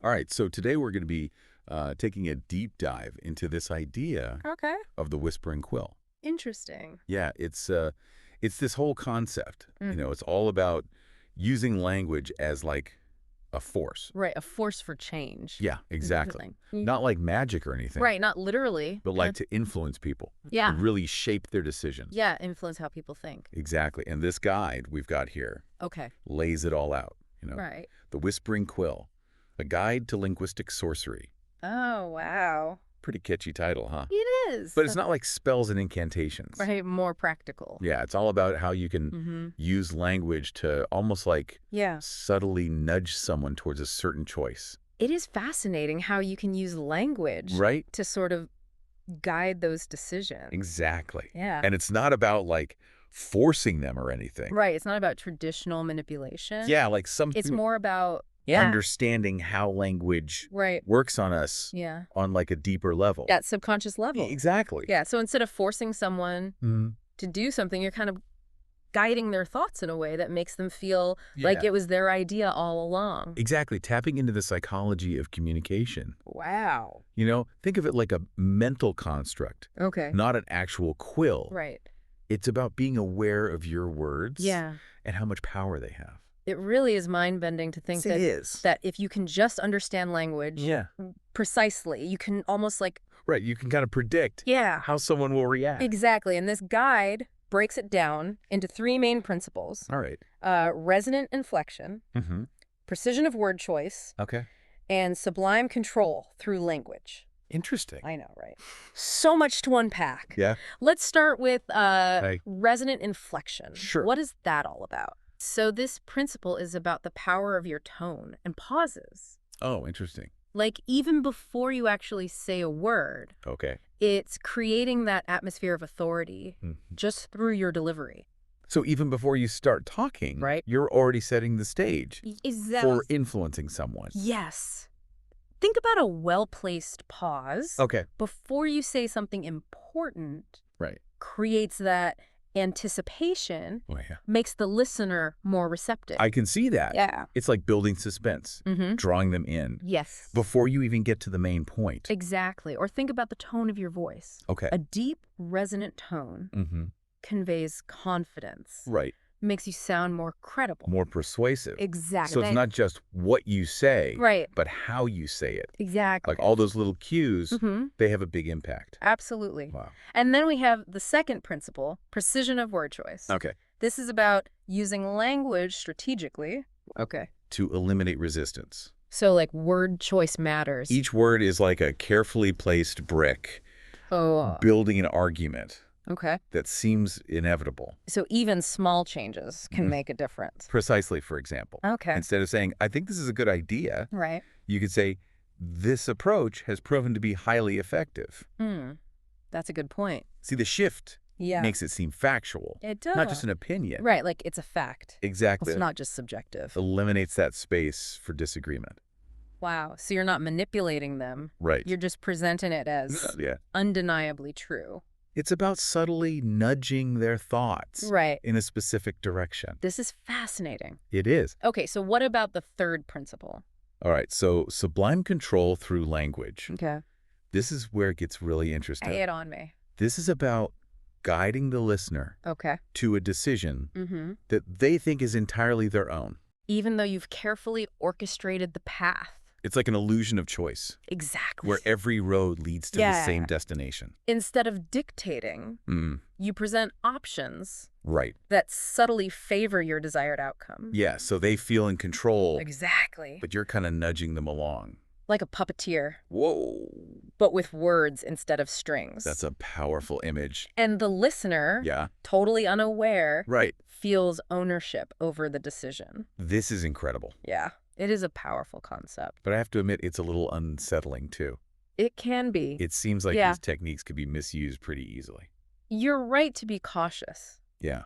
All right, so today we're going to be taking a deep dive into this idea Okay. of the whispering quill. Interesting. Yeah, it's this whole concept. Mhm. It's all about using language as like a force. Right, a force for change. Yeah, exactly. Interesting. Not like magic or anything, Right, not literally. but like to influence people Yeah. and really shape their decisions. Yeah, influence how people think. Exactly. And this guide we've got here Okay. lays it all out. Right. The Whispering Quill, a guide to linguistic sorcery. Oh, wow. Pretty catchy title, huh? It is. But it's not like spells and incantations. Right, more practical. Yeah, it's all about how you can Mm-hmm. use language to almost like Yeah. subtly nudge someone towards a certain choice. It is fascinating how you can use language Right? to sort of guide those decisions. Exactly. Yeah. And it's not about like forcing them or anything. Right, it's not about traditional manipulation. Yeah, like something It's more about understanding how language right. works on us Yeah. on like a deeper level. At subconscious level. Exactly. Yeah, so instead of forcing someone Mhm. to do something, you're kind of guiding their thoughts in a way that makes them feel like it was their idea all along. Exactly. Tapping into the psychology of communication. Wow. Think of it like a mental construct, Okay. not an actual quill. Right. It's about being aware of your words Yeah. and how much power they have. It really is mind-bending to think that if you can just understand language precisely, you can almost like... Right. You can kind of predict Yeah. how someone will react. Exactly. And this guide breaks it down into three main principles. All right. Resonant inflection, Mm-hmm. precision of word choice, Okay. and sublime control through language. Interesting. I know, right? So much to unpack. Yeah. Let's start with Hey. resonant inflection. Sure. What is that all about? So this principle is about the power of your tone and pauses. Oh, interesting. Like even before you actually say a word, Okay. it's creating that atmosphere of authority Mhm. just through your delivery. So even before you start talking, Right. you're already setting the stage Is that... for influencing someone. Yes. Think about a well-placed pause. Okay. Before you say something important, Right. creates that anticipation, Oh, yeah. makes the listener more receptive. I can see that. Yeah. It's like building suspense, Mm-hmm. drawing them in Yes. before you even get to the main point. Exactly. Or think about the tone of your voice. Okay. A deep, resonant tone Mm-hmm. conveys confidence, Right. makes you sound more credible. More persuasive. Exactly. So it's not just what you say, Right. but how you say it. Exactly. Like all those little cues, Mm-hmm. they have a big impact. Absolutely. Wow. And then we have the second principle, precision of word choice. Okay. This is about using language strategically. Okay. To eliminate resistance. So like word choice matters. Each word is like a carefully placed brick building an argument Okay. that seems inevitable. So even small changes can Mhm. make a difference. Precisely, for example. Okay. Instead of saying, I think this is a good idea, Right. you could say, this approach has proven to be highly effective. That's a good point. See, the shift Yeah. makes it seem factual, It does. not just an opinion. Right, like it's a fact. Exactly. It's not just subjective. Eliminates that space for disagreement. Wow. So you're not manipulating them. Right. You're just presenting it as Yeah. undeniably true. It's about subtly nudging their thoughts Right. in a specific direction. This is fascinating. It is. Okay, so what about the third principle? All right, so sublime control through language. Okay. This is where it gets really interesting. Lay it on me. This is about guiding the listener Okay. to a decision Mm-hmm. that they think is entirely their own. Even though you've carefully orchestrated the path. It's like an illusion of choice, Exactly. where every road leads to the same destination. Instead of dictating, you present options Right. that subtly favor your desired outcome. Yeah, so they feel in control, Exactly. but you're kind of nudging them along. Like a puppeteer, Whoa. but with words instead of strings. That's a powerful image. And the listener, Yeah. totally unaware, Right. feels ownership over the decision. This is incredible. Yeah, it is a powerful concept. But I have to admit, it's a little unsettling, too. It can be. It seems like Yeah. these techniques could be misused pretty easily. You're right to be cautious. Yeah.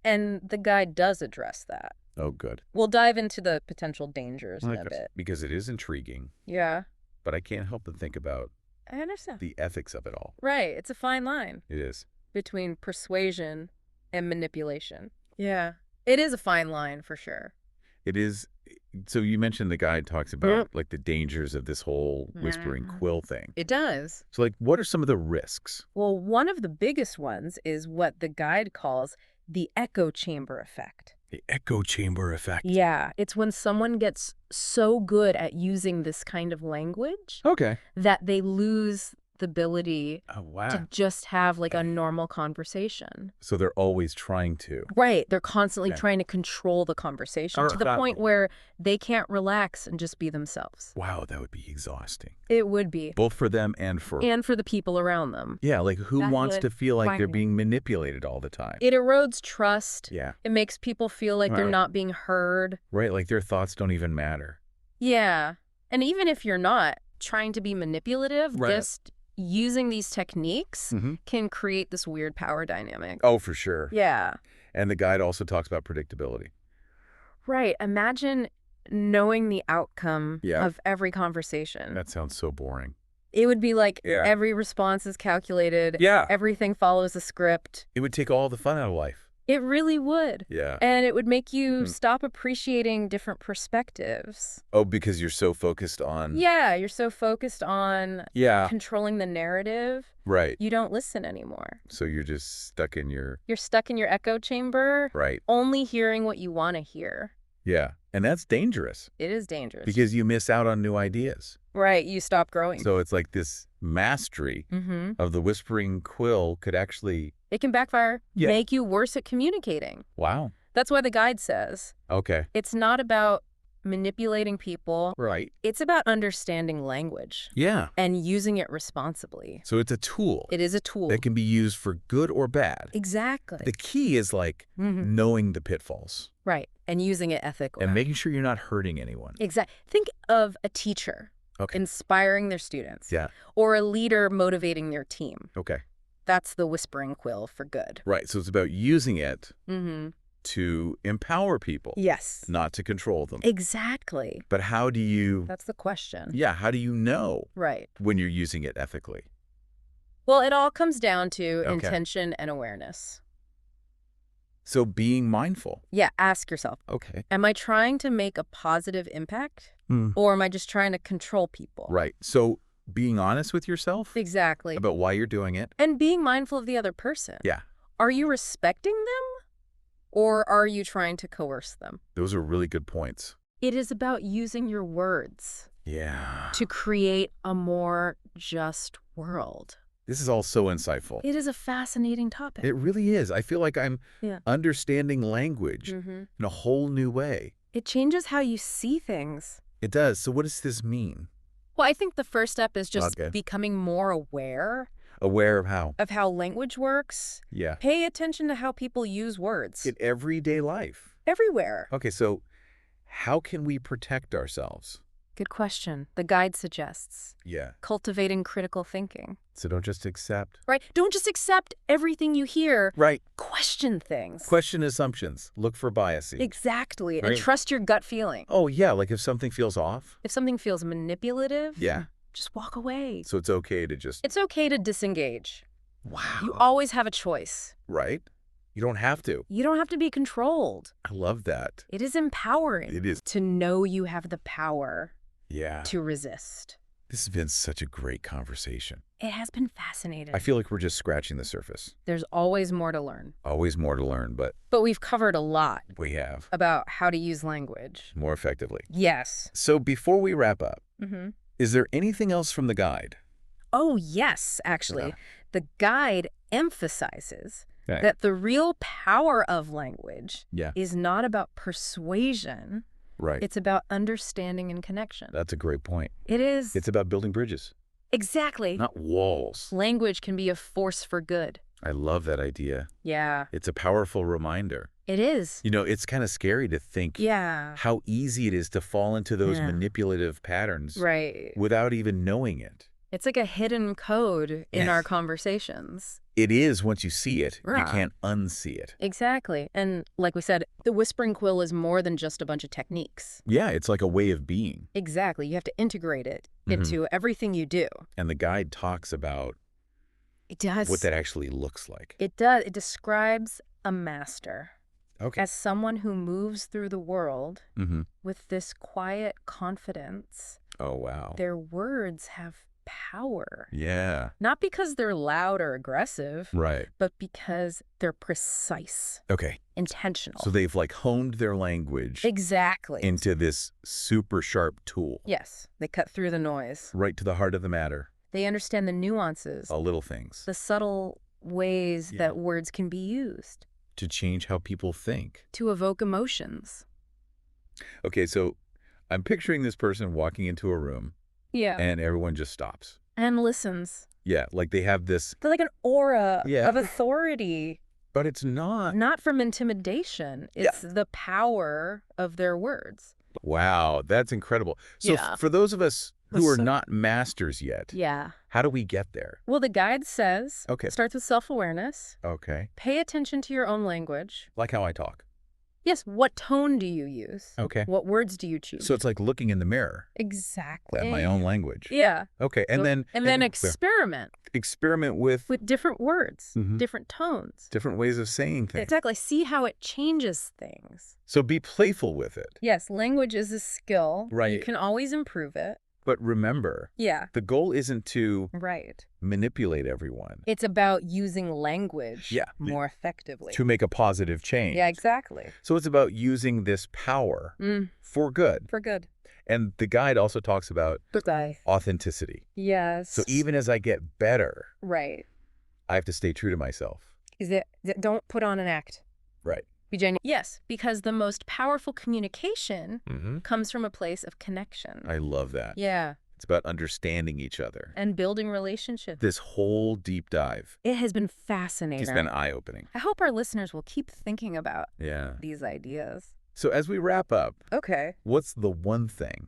And the guide does address that. Oh, good. We'll dive into the potential dangers in a bit. Because it is intriguing, Yeah, but I can't help but think about I understand. the ethics of it all. Right, it's a fine line It is. between persuasion and manipulation. Yeah, it is a fine line for sure. It is. So you mentioned the guide talks about like the dangers of this whole whispering quill thing. It does. So like what are some of the risks? Well, one of the biggest ones is what the guide calls the echo chamber effect. The echo chamber effect. Yeah, it's when someone gets so good at using this kind of language that they lose the ability to just have like a normal conversation. So they're always trying to. Right. They're constantly trying to control the conversation to the point where they can't relax and just be themselves. Wow, that would be exhausting. It would be. Both for them and for the people around them. Yeah, like who wants to feel like they're being manipulated all the time? It erodes trust. Yeah. It makes people feel like they're not being heard. Right, like their thoughts don't even matter. Yeah. And even if you're not trying to be manipulative, just using these techniques can create this weird power dynamic. Oh, for sure. Yeah. And the guide also talks about predictability. Right. Imagine knowing the outcome of every conversation. That sounds so boring. It would be like every response is calculated. Yeah. Everything follows a script. It would take all the fun out of life. It really would. Yeah. And it would make you stop appreciating different perspectives. Oh, because you're so focused on... Yeah, you're so focused on controlling the narrative. Right. You don't listen anymore. So you're just stuck in your... You're stuck in your echo chamber. Right. Only hearing what you want to hear. Yeah. And that's dangerous. It is dangerous. Because you miss out on new ideas. Right. You stop growing. So it's like this mastery of the whispering quill could actually... It can backfire, make you worse at communicating. Wow. That's why the guide says. Okay. It's not about manipulating people. Right. It's about understanding language. Yeah. And using it responsibly. So it's a tool. It is a tool. That can be used for good or bad. Exactly. The key is like knowing the pitfalls. Right. And using it ethically. And making sure you're not hurting anyone. Exactly. Think of a teacher inspiring their students. Yeah. Or a leader motivating their team. Okay. That's the whispering quill for good. Right. So it's about using it to empower people. Yes. Not to control them. Exactly. But how do you... That's the question. Yeah. How do you know when you're using it ethically? Well, it all comes down to intention and awareness. So being mindful. Yeah. Ask yourself. Okay. Am I trying to make a positive impact? Or am I just trying to control people? Right. So being honest with yourself. Exactly. About why you're doing it. And being mindful of the other person. Yeah. Are you respecting them? Or are you trying to coerce them? Those are really good points. It is about using your words. Yeah. To create a more just world. This is all so insightful. It is a fascinating topic. It really is. I feel like I'm understanding language in a whole new way. It changes how you see things. It does. So what does this mean? Well, I think the first step is just becoming more aware. Aware of how? Of how language works. Yeah. Pay attention to how people use words. In everyday life. Everywhere. Okay, so how can we protect ourselves? Good question. The guide suggests. Yeah. Cultivating critical thinking. So don't just accept. Right. Don't just accept everything you hear. Right. Question things. Question assumptions. Look for biases. Exactly. Right. And trust your gut feeling. Oh, yeah. Like if something feels off. If something feels manipulative. Yeah. Just walk away. So it's okay to just... It's okay to disengage. Wow. You always have a choice. Right. You don't have to. You don't have to be controlled. I love that. It is empowering. It is. To know you have the power. Yeah. To resist. This has been such a great conversation. It has been fascinating. I feel like we're just scratching the surface. There's always more to learn. Always more to learn, but... But we've covered a lot. We have. About how to use language. More effectively. Yes. So before we wrap up, is there anything else from the guide? Oh, yes, actually. The guide emphasizes that the real power of language is not about persuasion. Right. It's about understanding and connection. That's a great point. It is. It's about building bridges. Exactly. Not walls. Language can be a force for good. I love that idea. Yeah. It's a powerful reminder. It is. You know, it's kind of scary to think how easy it is to fall into those manipulative patterns without even knowing it. It's like a hidden code in our conversations. It is once you see it. You can't unsee it. Exactly. And like we said, the whispering quill is more than just a bunch of techniques. Yeah, it's like a way of being. Exactly. You have to integrate it into everything you do. And the guide talks about what that actually looks like. It does. It describes a master. Okay. As someone who moves through the world with this quiet confidence, oh, wow. their words have power. Yeah. Not because they're loud or aggressive, Right. but because they're precise. Okay. Intentional. So they've like honed their language exactly into this super sharp tool. Yes, they cut through the noise. Right to the heart of the matter. They understand the nuances, The little things. the subtle ways that words can be used. To change how people think. To evoke emotions. Okay, so I'm picturing this person walking into a room. Yeah. And everyone just stops. And listens. Yeah, like they have this... They're like an aura of authority. But it's not. Not from intimidation. It's the power of their words. Wow, that's incredible. So for those of us who are not masters yet, how do we get there? Well, the guide says, starts with self-awareness. Okay. Pay attention to your own language. Like how I talk. Yes, what tone do you use? Okay. What words do you choose? So it's like looking in the mirror. Exactly. At my own language. Yeah. Okay, and then experiment. Experiment with different words, different tones. Different ways of saying things. Exactly. See how it changes things. So be playful with it. Yes, language is a skill. Right. You can always improve it. But remember, the goal isn't to manipulate everyone. It's about using language more effectively. To make a positive change. Yeah, exactly. So it's about using this power for good. For good. And the guide also talks about authenticity. Yes. So even as I get better, I have to stay true to myself. Don't put on an act. Right. Be genuine. Yes, because the most powerful communication comes from a place of connection. I love that. Yeah. It's about understanding each other. And building relationships. This whole deep dive. It has been fascinating. It's been eye-opening. I hope our listeners will keep thinking about these ideas. So as we wrap up, what's the one thing?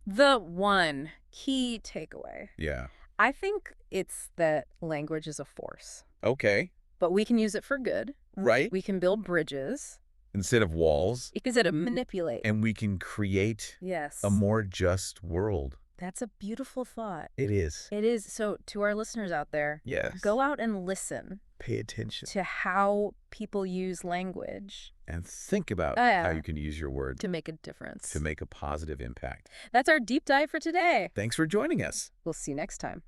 The one key takeaway. Yeah. I think it's that language is a force. Okay. But we can use it for good. Right. We can build bridges. Instead of walls. Instead of manipulate. And we can create a more just world. That's a beautiful thought. It is. It is. So to our listeners out there, go out and listen. Pay attention. To how people use language. And think about how you can use your word. To make a difference. To make a positive impact. That's our deep dive for today. Thanks for joining us. We'll see you next time.